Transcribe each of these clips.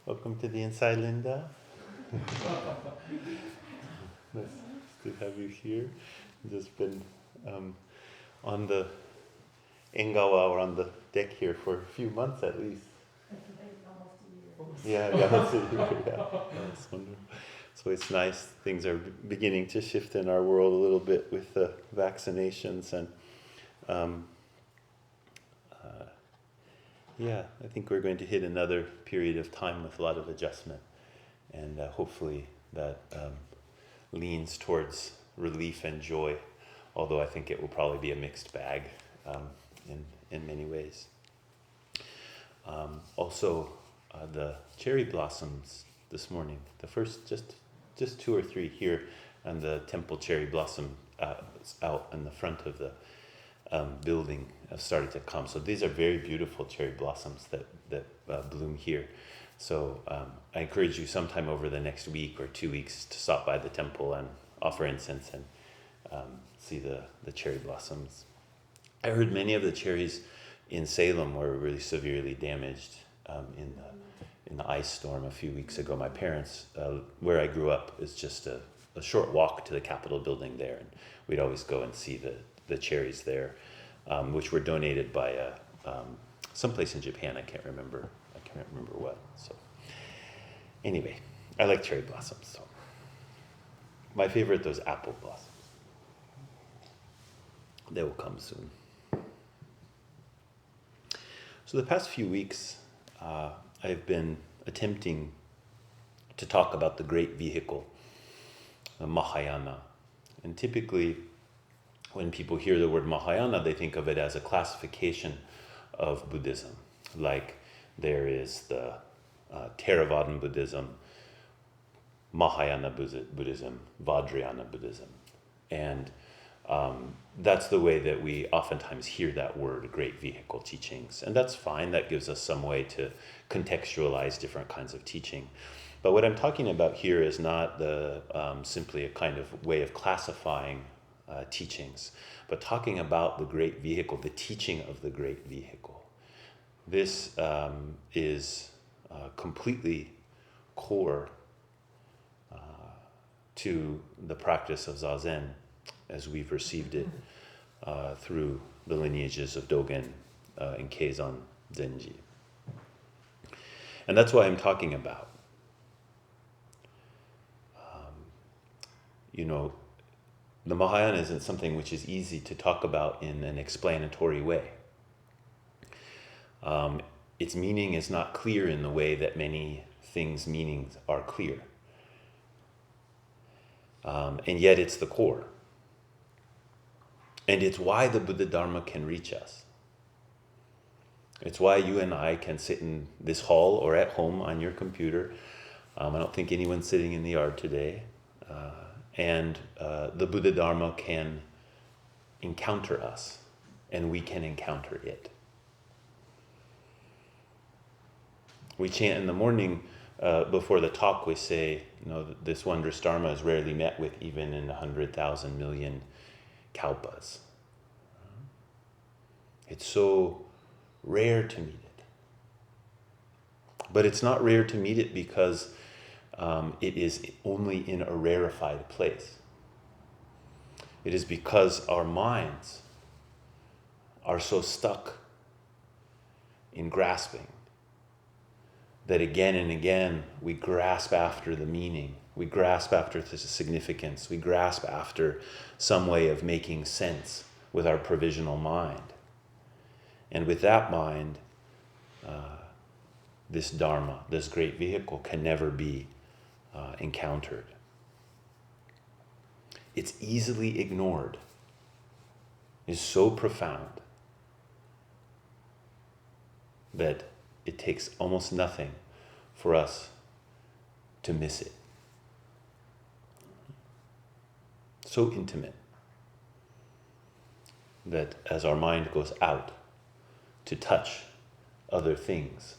Welcome to the inside, Linda. Nice to have you here. Just been on the Engawa or on the deck here for a few months at least. Almost a Yeah, year. that's a year. Yeah, that's wonderful. So it's nice. Things are beginning to shift in our world a little bit with the vaccinations and. Yeah, I think we're going to hit another period of time with a lot of adjustment, and hopefully that leans towards relief and joy, although I think it will probably be a mixed bag in many ways. Also, the cherry blossoms this morning, the first just 2 or 3 here, and the temple cherry blossom out in the front of the building have started to come. So these are very beautiful cherry blossoms that bloom here. So I encourage you sometime over the next week or 2 weeks to stop by the temple and offer incense and see the cherry blossoms. I heard many of the cherries in Salem were really severely damaged in the ice storm a few weeks ago. My parents, where I grew up, is just a short walk to the Capitol building there, and we'd always go and see the cherries there, which were donated by someplace in Japan. I can't remember what. So anyway, I like cherry blossoms. So my favorite, those apple blossoms. They will come soon. So the past few weeks, I've been attempting to talk about the great vehicle, the Mahayana, and typically, when people hear the word Mahayana, they think of it as a classification of Buddhism. Like there is the Theravadan Buddhism, Mahayana Buddhism, Vajrayana Buddhism. And that's the way that we oftentimes hear that word, great vehicle teachings. And that's fine. That gives us some way to contextualize different kinds of teaching. But what I'm talking about here is not simply a kind of way of classifying teachings, but talking about the great vehicle, the teaching of the great vehicle. This is completely core to the practice of Zazen as we've received it through the lineages of Dogen and Keizan Zenji. And that's why I'm talking about. The Mahayana isn't something which is easy to talk about in an explanatory way. Its meaning is not clear in the way that many things' meanings are clear. And yet it's the core. And it's why the Buddha Dharma can reach us. It's why you and I can sit in this hall or at home on your computer. I don't think anyone's sitting in the yard today. And the Buddha Dharma can encounter us, and we can encounter it. We chant in the morning before the talk. We say, this wondrous Dharma is rarely met with even in 100,000 million kalpas. It's so rare to meet it. But it's not rare to meet it because it is only in a rarefied place. It is because our minds are so stuck in grasping that again and again we grasp after the meaning, we grasp after the significance, we grasp after some way of making sense with our provisional mind. And with that mind, this Dharma, this great vehicle, can never be encountered. It's easily ignored. It's so profound that it takes almost nothing for us to miss it. So intimate that as our mind goes out to touch other things,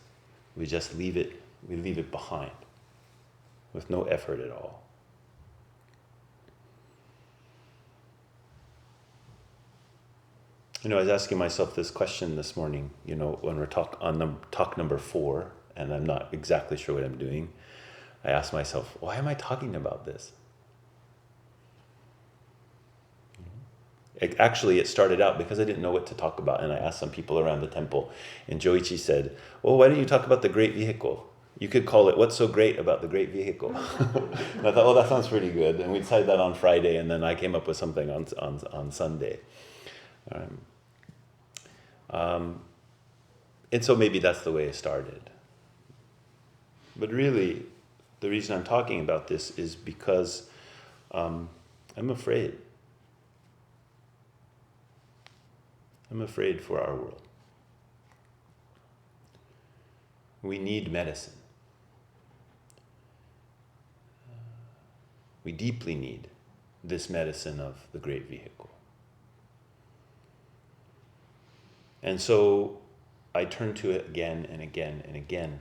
we just leave it behind with no effort at all. I was asking myself this question this morning, when we're on talk number 4, and I'm not exactly sure what I'm doing, I ask myself, why am I talking about this? It started out because I didn't know what to talk about, and I asked some people around the temple, and Joichi said, well, why don't you talk about the great vehicle? You could call it, what's so great about the great vehicle? And I thought, oh, that sounds pretty good. And we decided that on Friday, and then I came up with something on Sunday. And so maybe that's the way it started. But really, the reason I'm talking about this is because I'm afraid. I'm afraid for our world. We need medicine. We deeply need this medicine of the great vehicle. And so I turn to it again and again and again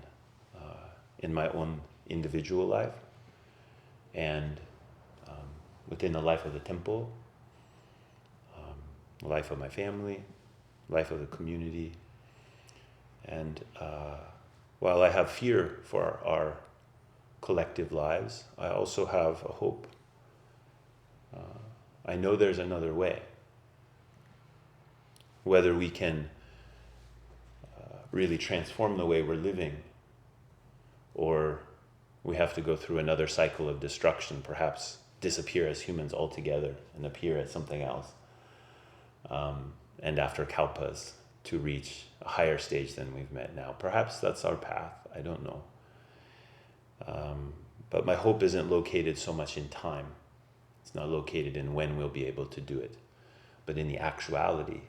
in my own individual life and within the life of the temple, the life of my family, life of the community. And while I have fear for our collective lives, I also have a hope. I know there's another way. Whether we can really transform the way we're living, or we have to go through another cycle of destruction, perhaps disappear as humans altogether and appear as something else. And after kalpas, to reach a higher stage than we've met now. Perhaps that's our path, I don't know. But my hope isn't located so much in time. It's not located in when we'll be able to do it, but in the actuality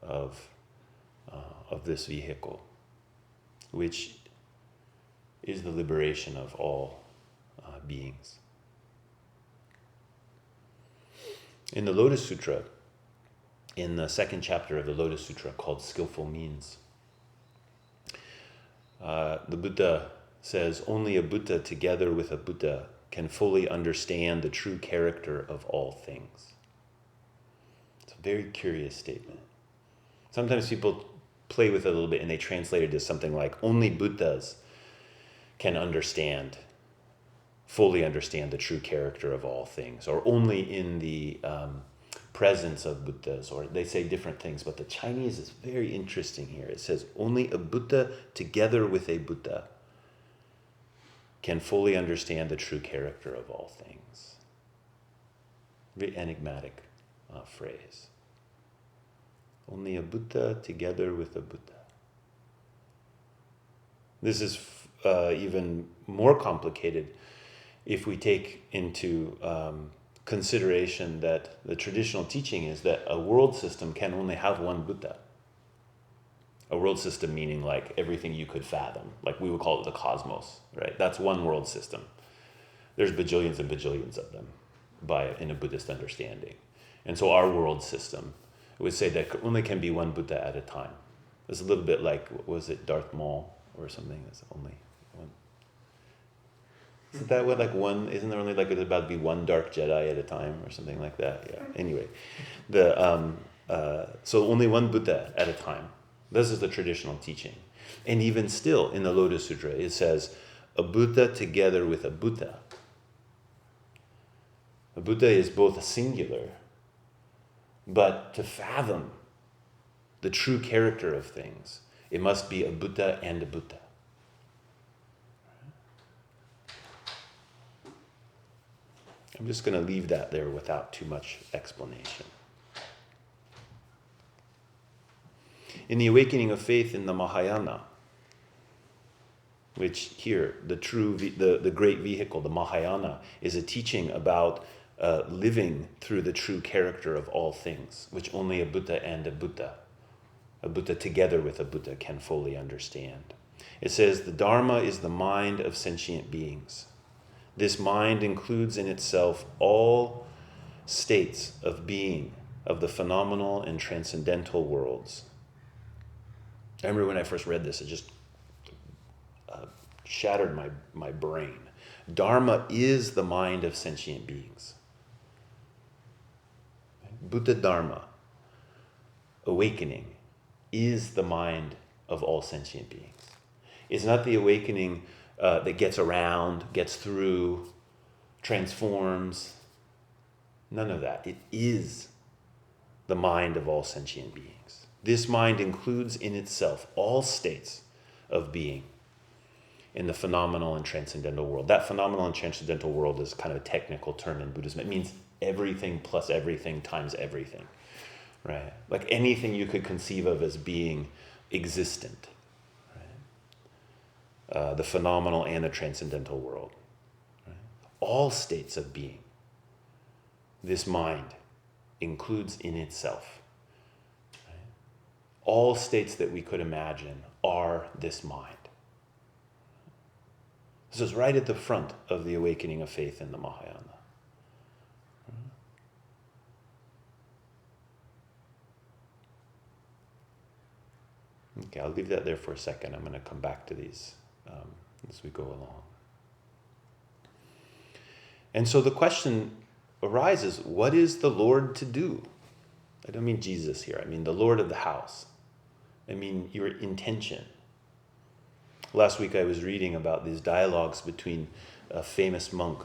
of this vehicle, which is the liberation of all beings. In the Lotus Sutra, in the second chapter of the Lotus Sutra called Skillful Means, the Buddha says, only a Buddha together with a Buddha can fully understand the true character of all things. It's a very curious statement. Sometimes people play with it a little bit and they translate it as something like, only Buddhas can fully understand the true character of all things, or only in the presence of Buddhas, or they say different things, but the Chinese is very interesting here. It says, only a Buddha together with a Buddha can fully understand the true character of all things. Very enigmatic phrase. Only a Buddha together with a Buddha. This is even more complicated if we take into consideration that the traditional teaching is that a world system can only have one Buddha. A world system meaning like everything you could fathom, like we would call it the cosmos, right? That's one world system. There's bajillions and bajillions of them in a Buddhist understanding. And so our world system would say that only can be one Buddha at a time. It's a little bit like, was it Darth Maul or something? That's only one. Isn't that what isn't there only about to be one dark Jedi at a time or something like that? Yeah. Anyway, so only one Buddha at a time. This is the traditional teaching. And even still in the Lotus Sutra, it says, a Buddha together with a Buddha. A Buddha is both a singular, but to fathom the true character of things, it must be a Buddha and a Buddha. I'm just going to leave that there without too much explanation. In the awakening of faith in the Mahayana, which here, the great vehicle, the Mahayana, is a teaching about living through the true character of all things, which only a Buddha and a Buddha together with a Buddha can fully understand. It says, the Dharma is the mind of sentient beings. This mind includes in itself all states of being, of the phenomenal and transcendental worlds. I remember when I first read this, it just shattered my brain. Dharma is the mind of sentient beings. Buddha Dharma, awakening, is the mind of all sentient beings. It's not the awakening that gets around, gets through, transforms. None of that. It is the mind of all sentient beings. This mind includes in itself all states of being in the phenomenal and transcendental world. That phenomenal and transcendental world is kind of a technical term in Buddhism. It means everything plus everything times everything, right? Like anything you could conceive of as being existent, right? The phenomenal and the transcendental world, right? All states of being. This mind includes in itself. Right? All states that we could imagine are this mind. This is right at the front of the awakening of faith in the Mahayana. Okay, I'll leave that there for a second. I'm going to come back to these as we go along. And so the question arises, what is the Lord to do? I don't mean Jesus here. I mean the Lord of the house. I mean your intention. Last week I was reading about these dialogues between a famous monk,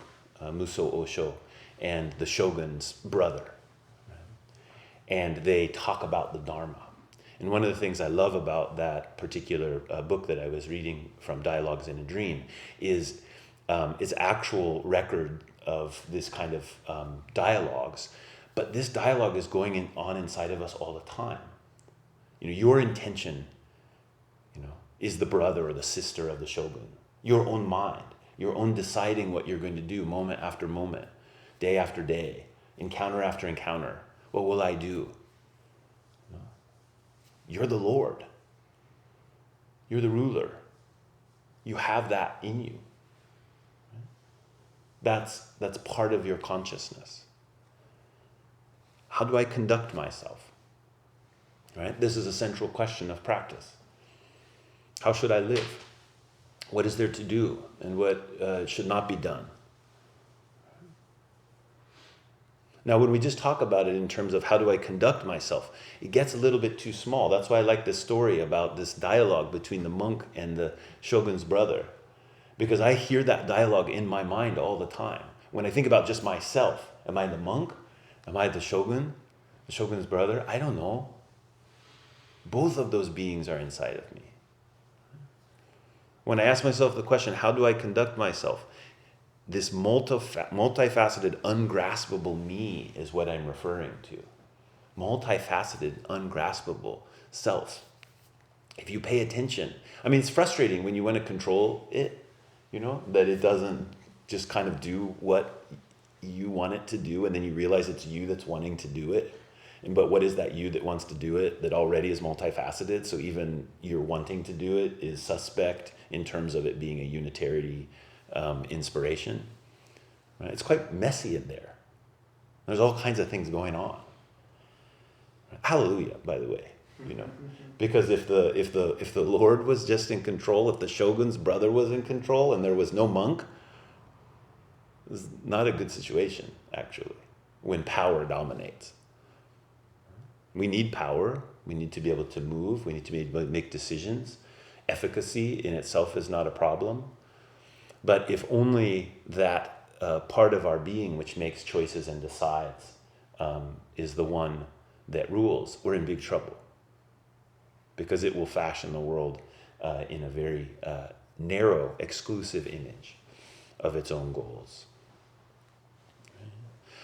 Muso Osho, and the shogun's brother. And they talk about the Dharma. And one of the things I love about that particular book that I was reading from Dialogues in a Dream is its actual record of this kind of dialogues. But this dialogue is going on inside of us all the time. You know, your intention, is the brother or the sister of the shogun. Your own mind, your own deciding what you're going to do moment after moment, day after day, encounter after encounter. What will I do? You're the Lord. You're the ruler. You have that in you. That's part of your consciousness. How do I conduct myself? Right? This is a central question of practice. How should I live? What is there to do and what should not be done? Now, when we just talk about it in terms of how do I conduct myself, it gets a little bit too small. That's why I like this story about this dialogue between the monk and the shogun's brother, because I hear that dialogue in my mind all the time. When I think about just myself, am I the monk? Am I the shogun's brother? I don't know. Both of those beings are inside of me. When I ask myself the question, how do I conduct myself? This multifaceted, ungraspable me is what I'm referring to. Multifaceted, ungraspable self. If you pay attention, it's frustrating when you want to control it, that it doesn't just kind of do what you want it to do, and then you realize it's you that's wanting to do it. But what is that you that wants to do it that already is multifaceted? So even your wanting to do it is suspect in terms of it being a unitarity inspiration. Right? It's quite messy in there. There's all kinds of things going on. Hallelujah, by the way, because if the Lord was just in control, if the shogun's brother was in control, and there was no monk, it's not a good situation actually. When power dominates. We need power. We need to be able to move. We need to be able to make decisions. Efficacy in itself is not a problem. But if only that part of our being which makes choices and decides is the one that rules, we're in big trouble. Because it will fashion the world in a very narrow, exclusive image of its own goals.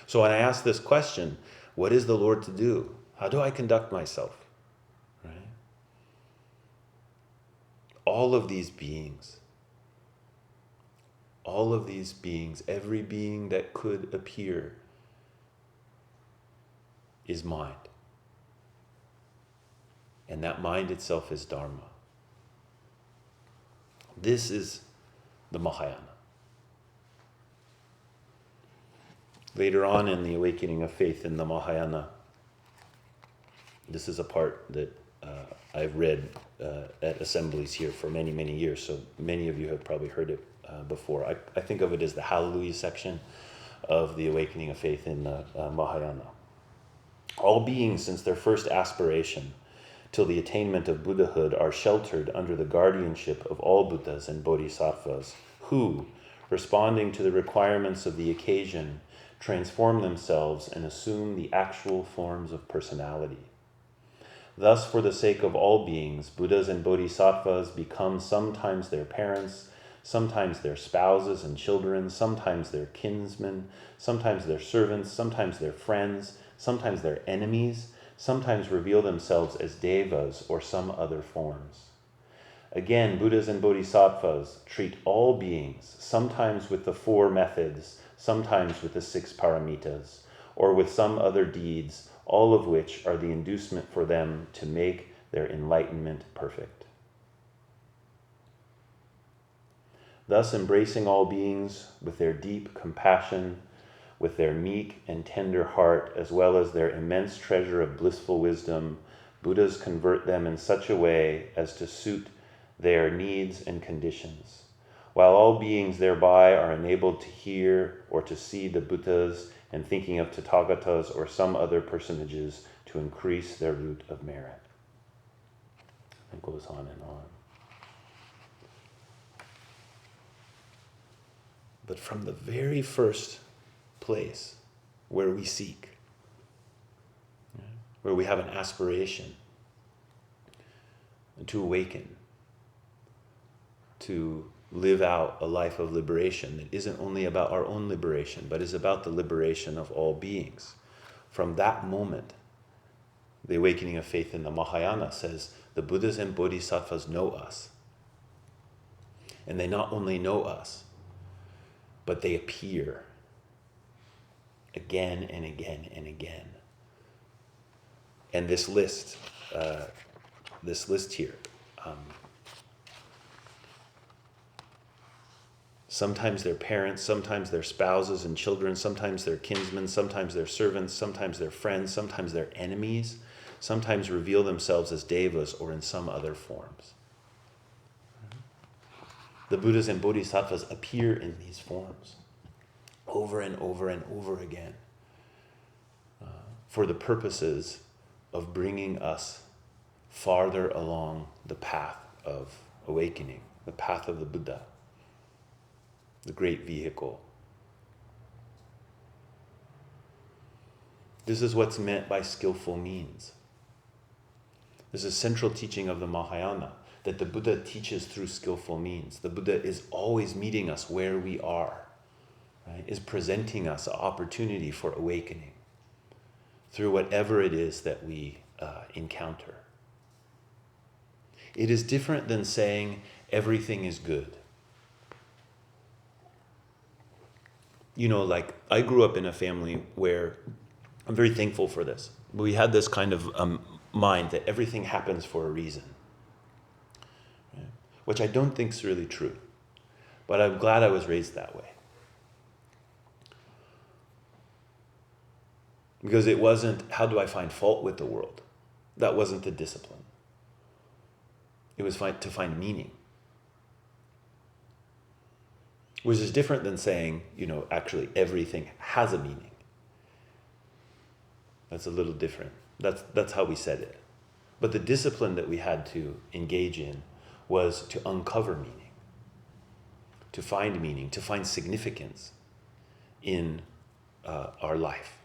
So when I ask this question, what is the Lord to do? How do I conduct myself? Right? All of these beings, every being that could appear is mind. And that mind itself is Dharma. This is the Mahayana. Later on in the awakening of faith in the Mahayana, this is a part that I've read at assemblies here for many, many years, so many of you have probably heard it before. I think of it as the Hallelujah section of the awakening of faith in the Mahayana. All beings, since their first aspiration, till the attainment of Buddhahood are sheltered under the guardianship of all Buddhas and Bodhisattvas, who, responding to the requirements of the occasion, transform themselves and assume the actual forms of personality. Thus, for the sake of all beings, Buddhas and Bodhisattvas become sometimes their parents, sometimes their spouses and children, sometimes their kinsmen, sometimes their servants, sometimes their friends, sometimes their enemies, sometimes reveal themselves as devas or some other forms. Again, Buddhas and Bodhisattvas treat all beings, sometimes with the 4 methods, sometimes with the 6 paramitas, or with some other deeds, all of which are the inducement for them to make their enlightenment perfect. Thus, embracing all beings with their deep compassion, with their meek and tender heart, as well as their immense treasure of blissful wisdom, Buddhas convert them in such a way as to suit their needs and conditions, while all beings thereby are enabled to hear or to see the Buddhas and thinking of Tathagatas or some other personages to increase their root of merit. It goes on and on. But from the very first place where we seek, where we have an aspiration to awaken, to live out a life of liberation that isn't only about our own liberation, but is about the liberation of all beings. From that moment, the awakening of faith in the Mahayana says the Buddhas and Bodhisattvas know us. And they not only know us, but they appear again and again and again. And this list here, sometimes their parents, sometimes their spouses and children, sometimes their kinsmen, sometimes their servants, sometimes their friends, sometimes their enemies, sometimes reveal themselves as devas or in some other forms. The Buddhas and Bodhisattvas appear in these forms over and over and over again for the purposes of bringing us farther along the path of awakening, the path of the Buddha, the great vehicle. This is what's meant by skillful means. This is central teaching of the Mahayana, that the Buddha teaches through skillful means. The Buddha is always meeting us where we are, right? Is presenting us an opportunity for awakening through whatever it is that we encounter. It is different than saying everything is good. You know, like I grew up in a family where I'm very thankful for this. We had this kind of mind that everything happens for a reason, right? Which I don't think is really true, but I'm glad I was raised that way. Because it wasn't, how do I find fault with the world? That wasn't the discipline. It was to find meaning. Which is different than saying, actually everything has a meaning. That's a little different. That's how we said it. But the discipline that we had to engage in was to uncover meaning, to find significance in our life.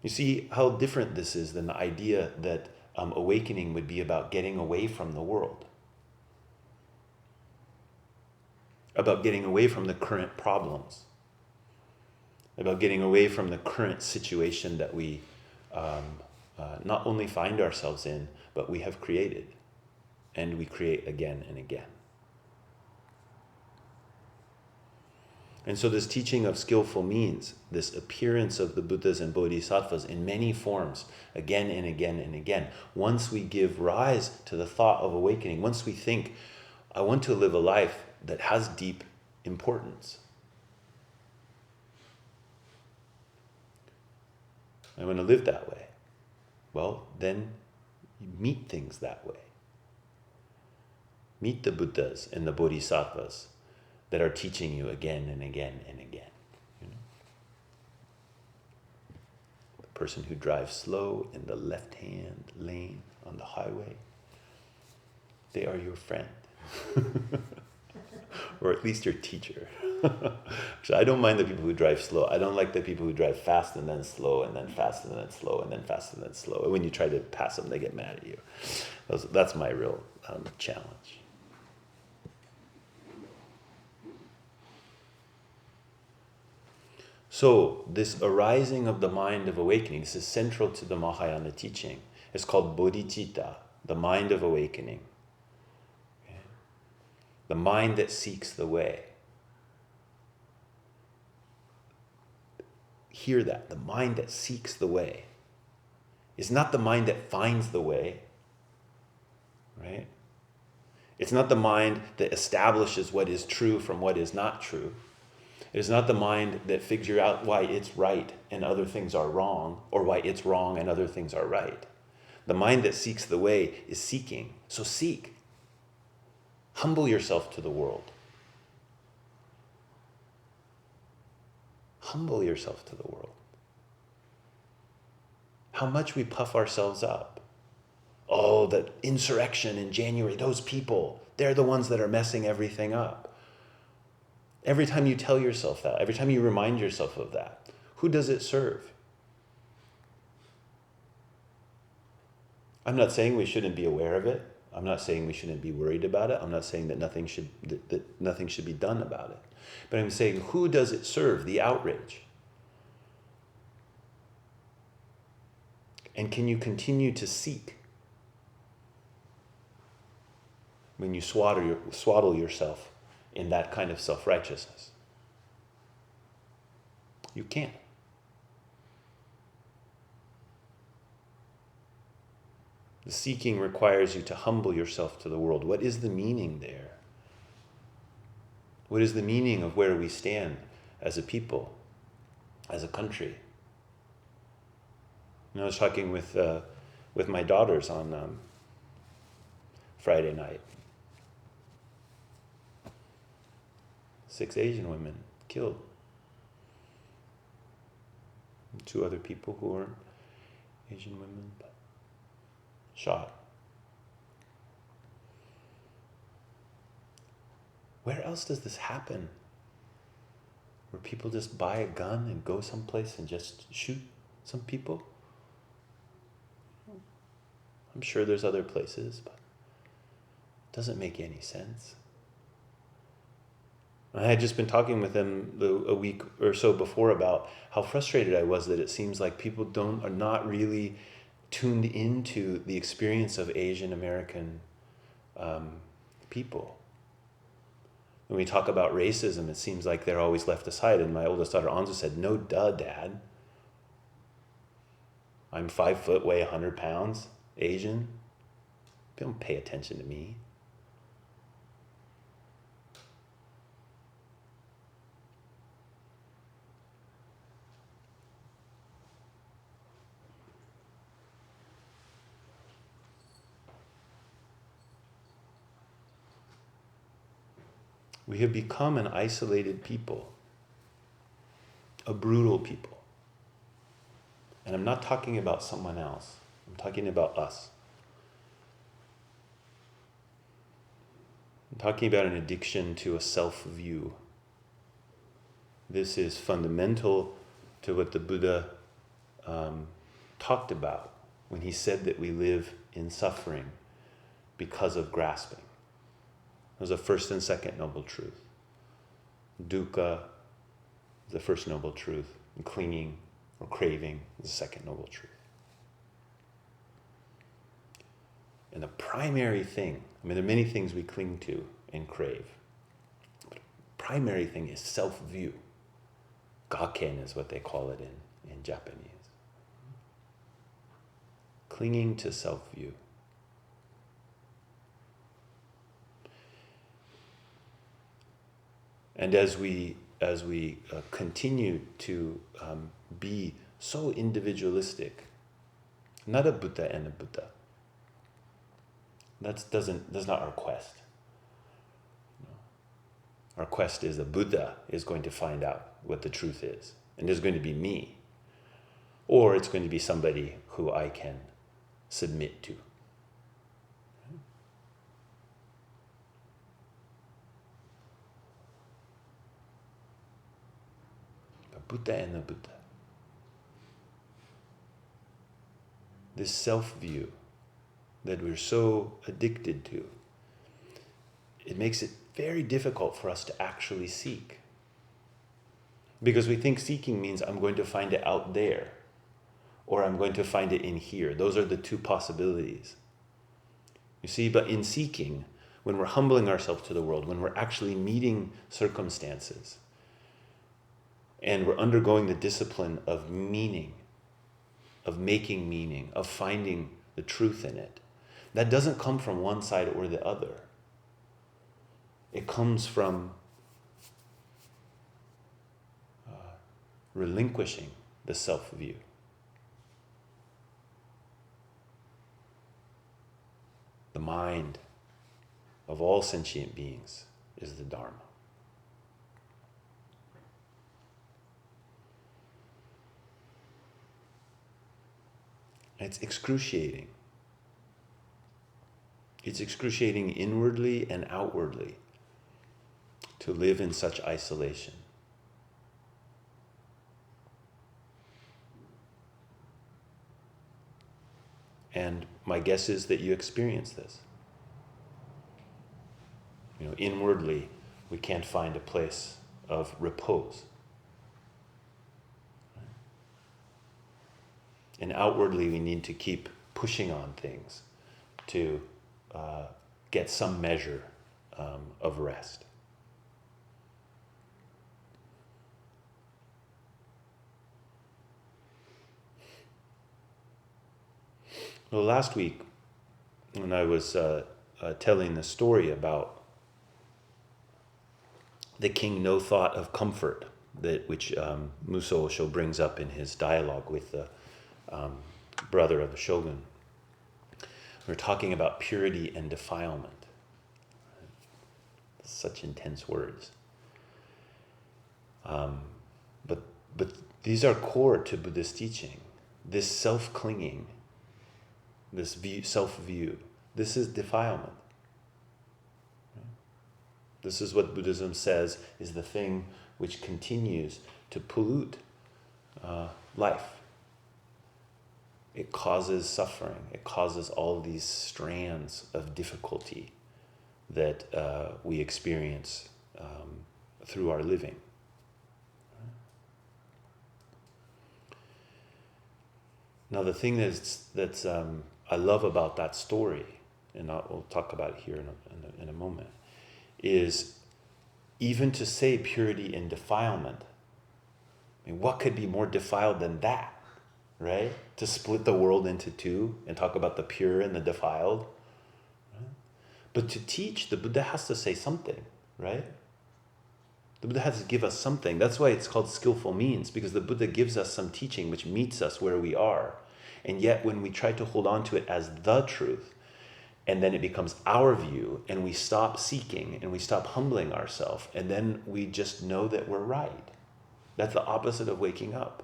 You see how different this is than the idea that awakening would be about getting away from the world, about getting away from the current problems, about getting away from the current situation that we not only find ourselves in, but we have created, and we create again and again. And so this teaching of skillful means, this appearance of the Buddhas and Bodhisattvas in many forms, again and again and again, once we give rise to the thought of awakening, once we think, I want to live a life that has deep importance. I want to live that way. Well, then you meet things that way. Meet the Buddhas and the Bodhisattvas that are teaching you again and again and again. person who drives slow in the left-hand lane on the highway, they are your friend. Or at least your teacher. So I don't mind the people who drive slow. I don't like the people who drive fast and then slow and then fast and then slow and then fast and then slow. And when you try to pass them, they get mad at you. That's my real challenge. So this arising of the mind of awakening, this is central to the Mahayana teaching. It's called bodhicitta, the mind of awakening. Okay? The mind that seeks the way. Hear that, the mind that seeks the way is not the mind that finds the way, right? It's not the mind that establishes what is true from what is not true. It is not the mind that figures out why it's right and other things are wrong, or why it's wrong and other things are right. The mind that seeks the way is seeking. So seek. Humble yourself to the world. Humble yourself to the world. How much we puff ourselves up. Oh, the insurrection in January, those people, they're the ones that are messing everything up. Every time you tell yourself that, every time you remind yourself of that, who does it serve? I'm not saying we shouldn't be aware of it. I'm not saying we shouldn't be worried about it. I'm not saying that nothing should be done about it. But I'm saying, who does it serve, the outrage? And can you continue to seek when you swaddle yourself in that kind of self-righteousness? You can't. The seeking requires you to humble yourself to the world. What is the meaning there? What is the meaning of where we stand as a people, as a country? I was talking with my daughters on Friday night. 6 Asian women killed. 2 other people who weren't Asian women, but shot. Where else does this happen? Where people just buy a gun and go someplace and just shoot some people? I'm sure there's other places, but it doesn't make any sense. I had just been talking with them a week or so before about how frustrated I was that it seems like people are not really tuned into the experience of Asian American people. When we talk about racism, it seems like they're always left aside. And my oldest daughter, Anzu, said, "No duh, Dad. I'm 5 foot, weigh 100 pounds, Asian. Don't pay attention to me." We have become an isolated people, a brutal people. And I'm not talking about someone else. I'm talking about us. I'm talking about an addiction to a self-view. This is fundamental to what the Buddha talked about when he said that we live in suffering because of grasping. There's a first and second noble truth. Dukkha, the first noble truth, and clinging or craving, the second noble truth. And the primary thing, there are many things we cling to and crave, but the primary thing is self-view. Gakken is what they call it in Japanese. Clinging to self-view. And as we continue to be so individualistic, not a Buddha and a Buddha. That's not our quest. Our quest is the Buddha is going to find out what the truth is, and there's going to be me. or it's going to be somebody who I can submit to. The Buddha and the Buddha. This self-view that we're so addicted to, it makes it very difficult for us to actually seek. Because we think seeking means I'm going to find it out there, or I'm going to find it in here. Those are the two possibilities. You see, but in seeking, when we're humbling ourselves to the world, when we're actually meeting circumstances, and we're undergoing the discipline of meaning, of making meaning, of finding the truth in it, that doesn't come from one side or the other. It comes from relinquishing the self-view. The mind of all sentient beings is the Dharma. It's excruciating. It's excruciating inwardly and outwardly to live in such isolation. And my guess is that you experience this. Inwardly, we can't find a place of repose. And outwardly, we need to keep pushing on things to get some measure of rest. Well, last week, when I was telling the story about the king no thought of comfort, which Muso Osho brings up in his dialogue with the brother of the shogun, we're talking about purity and defilement. Such intense words. But these are core to Buddhist teaching. This self-clinging, this self-view, this is defilement. This is what Buddhism says is the thing which continues to pollute life. It causes suffering. It causes all these strands of difficulty that we experience through our living. Now, the thing that's I love about that story, and we'll talk about it here in a moment, is even to say purity and defilement. I mean, what could be more defiled than that, right? To split the world into two and talk about the pure and the defiled. Right? But to teach, the Buddha has to say something, right? The Buddha has to give us something. That's why it's called skillful means, because the Buddha gives us some teaching which meets us where we are. And yet when we try to hold on to it as the truth, and then it becomes our view, and we stop seeking, and we stop humbling ourselves, and then we just know that we're right. That's the opposite of waking up.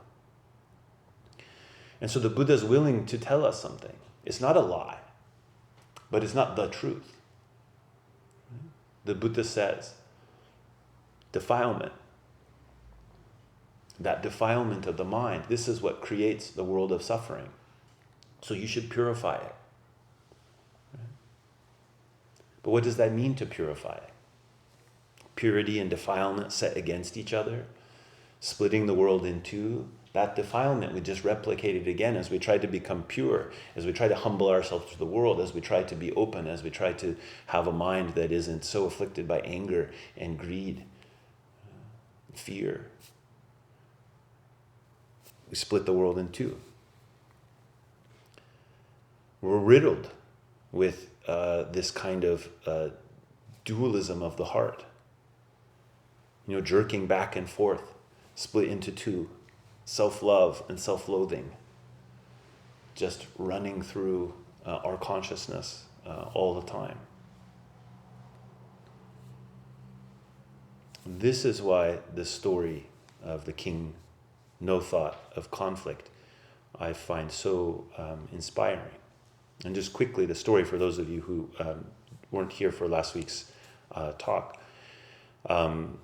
And so the Buddha is willing to tell us something. It's not a lie, but it's not the truth. The Buddha says, defilement, that defilement of the mind, this is what creates the world of suffering. So you should purify it. But what does that mean to purify? Purity and defilement set against each other, splitting the world in two. That defilement, we just replicate it again as we try to become pure, as we try to humble ourselves to the world, as we try to be open, as we try to have a mind that isn't so afflicted by anger and greed, fear. We split the world in two. We're riddled with this kind of dualism of the heart. Jerking back and forth, split into two. Self-love and self-loathing, just running through our consciousness all the time. This is why the story of the king, no thought of conflict, I find so inspiring. And just quickly, the story for those of you who weren't here for last week's talk.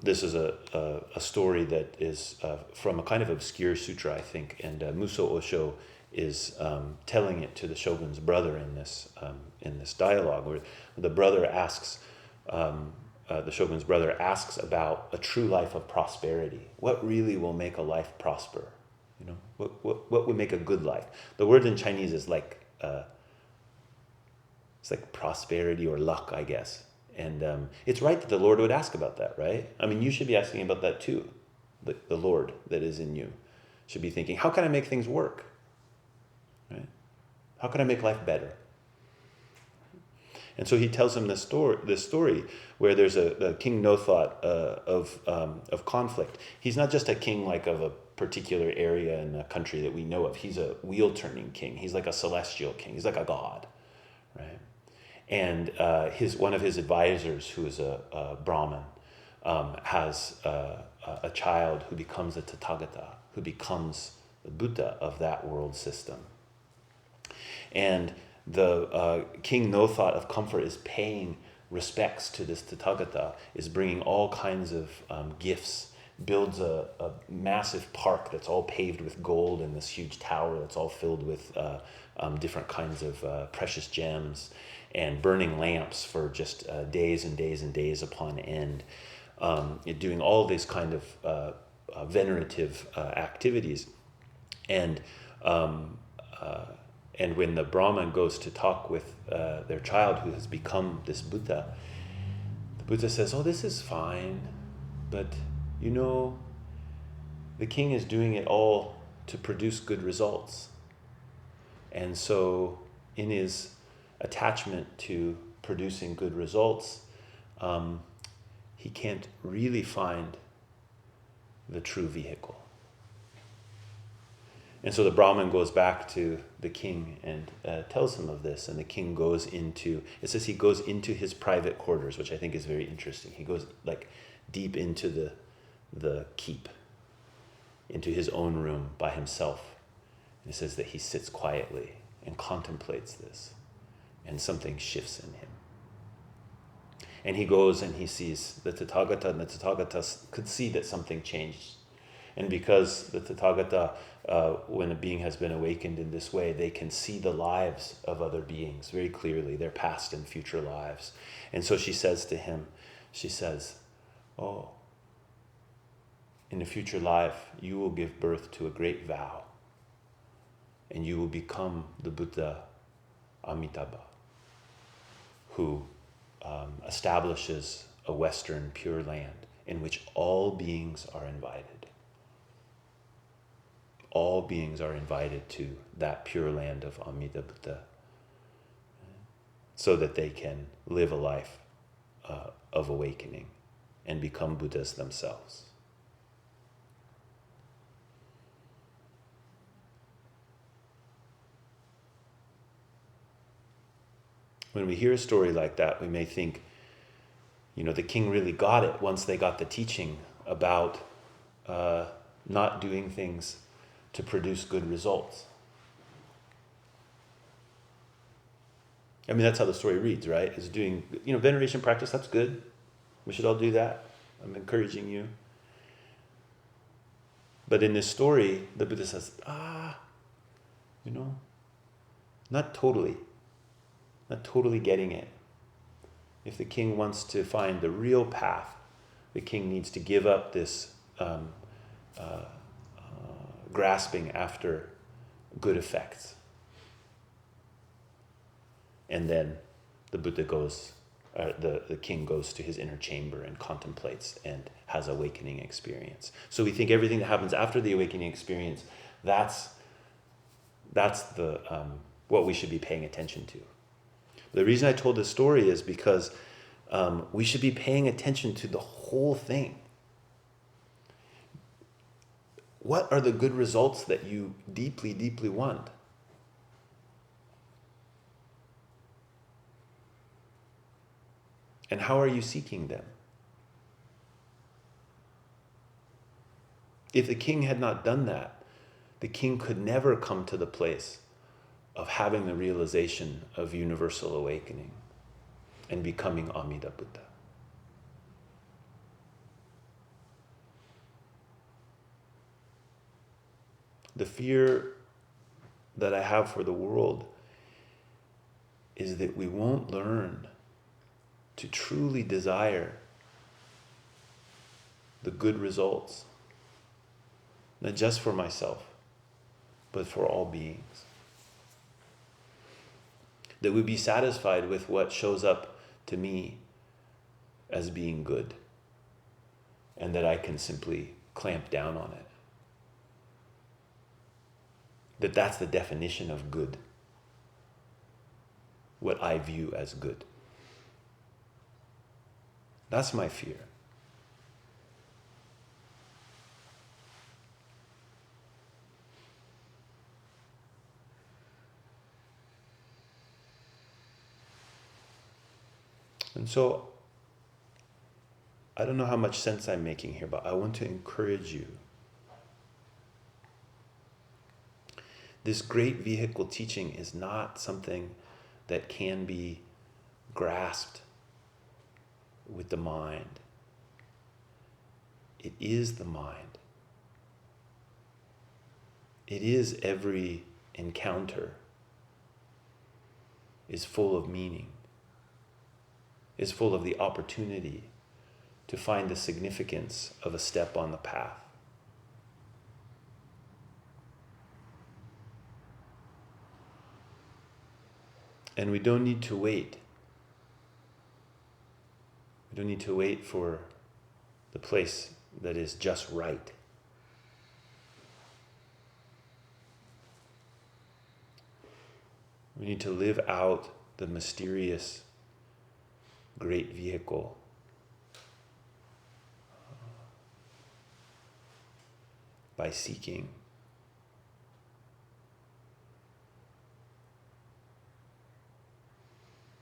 This is a story that is from a kind of obscure sutra, I think, and Muso Osho is telling it to the shogun's brother in this dialogue, where the brother asks, the shogun's brother asks about a true life of prosperity. What really will make a life prosper? You know, what would make a good life? The word in Chinese is like it's like prosperity or luck, I guess. And it's right that the Lord would ask about that, right? I mean, you should be asking about that too. The Lord that is in you should be thinking, how can I make things work? Right? How can I make life better? And so he tells him this story where there's a king no thought of conflict. He's not just a king like of a particular area in a country that we know of. He's a wheel-turning king. He's like a celestial king. He's like a god, right? And one of his advisors, who is a Brahmin, has a child who becomes a Tathagata, who becomes the Buddha of that world system. And the king no thought of comfort is paying respects to this Tathagata, is bringing all kinds of gifts, builds a massive park that's all paved with gold, and this huge tower that's all filled with different kinds of precious gems, and burning lamps for just days and days and days upon end, doing all these kind of venerative activities. And when the Brahmin goes to talk with their child who has become this Buddha, the Buddha says, oh, this is fine, but you know, the king is doing it all to produce good results. And so in his attachment to producing good results, he can't really find the true vehicle. And so the Brahmin goes back to the king and tells him of this, and the king goes into, it says he goes into his private quarters, which I think is very interesting. He goes like deep into the keep, into his own room by himself. And it says that he sits quietly and contemplates this, and something shifts in him. And he goes and he sees the Tathagata, and the Tathagata could see that something changed. And because the Tathagata, when a being has been awakened in this way, they can see the lives of other beings very clearly, their past and future lives. And so she says to him, she says, oh, in a future life, you will give birth to a great vow, and you will become the Buddha Amitabha, who establishes a Western Pure Land in which all beings are invited. All beings are invited to that Pure Land of Amida Buddha, so that they can live a life of awakening and become Buddhas themselves. When we hear a story like that, we may think, you know, the king really got it once they got the teaching about not doing things to produce good results. I mean, that's how the story reads, right? Is doing, you know, veneration practice, that's good. We should all do that. I'm encouraging you. But in this story, the Buddha says, you know, not totally getting it. If the king wants to find the real path, the king needs to give up this grasping after good effects. And then the Buddha goes, the king goes to his inner chamber and contemplates and has awakening experience. So we think everything that happens after the awakening experience, that's the what we should be paying attention to. The reason I told this story is because we should be paying attention to the whole thing. What are the good results that you deeply, deeply want? And how are you seeking them? If the king had not done that, the king could never come to the place of having the realization of universal awakening and becoming Amida Buddha. The fear that I have for the world is that we won't learn to truly desire the good results, not just for myself, but for all beings. That we be satisfied with what shows up to me as being good, and that I can simply clamp down on it. That's the definition of good, what I view as good. That's my fear. And so, I don't know how much sense I'm making here, but I want to encourage you. This great vehicle teaching is not something that can be grasped with the mind. It is the mind. It is every encounter is full of meaning, is full of the opportunity to find the significance of a step on the path. And we don't need to wait. We don't need to wait for the place that is just right. We need to live out the mysterious great vehicle by seeking.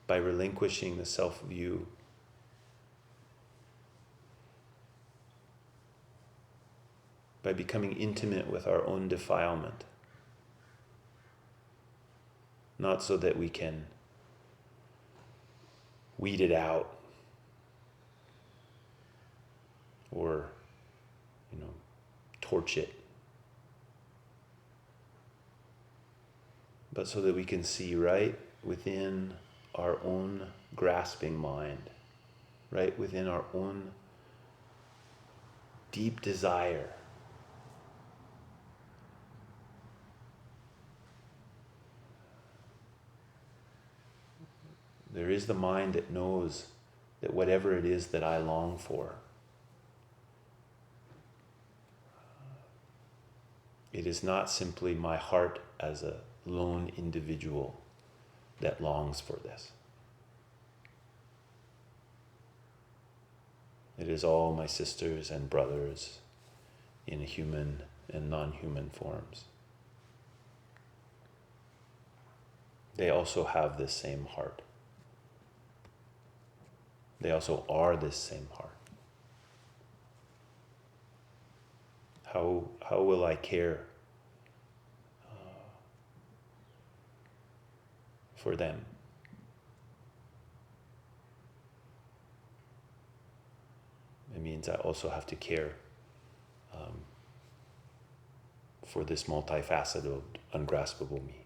By relinquishing the self-view. By becoming intimate with our own defilement. Not so that we can weed it out or, torch it, but so that we can see right within our own grasping mind, right within our own deep desire there is the mind that knows that whatever it is that I long for, it is not simply my heart as a lone individual that longs for this. It is all my sisters and brothers in human and non-human forms. They also have this same heart. They also are this same heart. How will I care for them? It means I also have to care for this multifaceted, ungraspable me.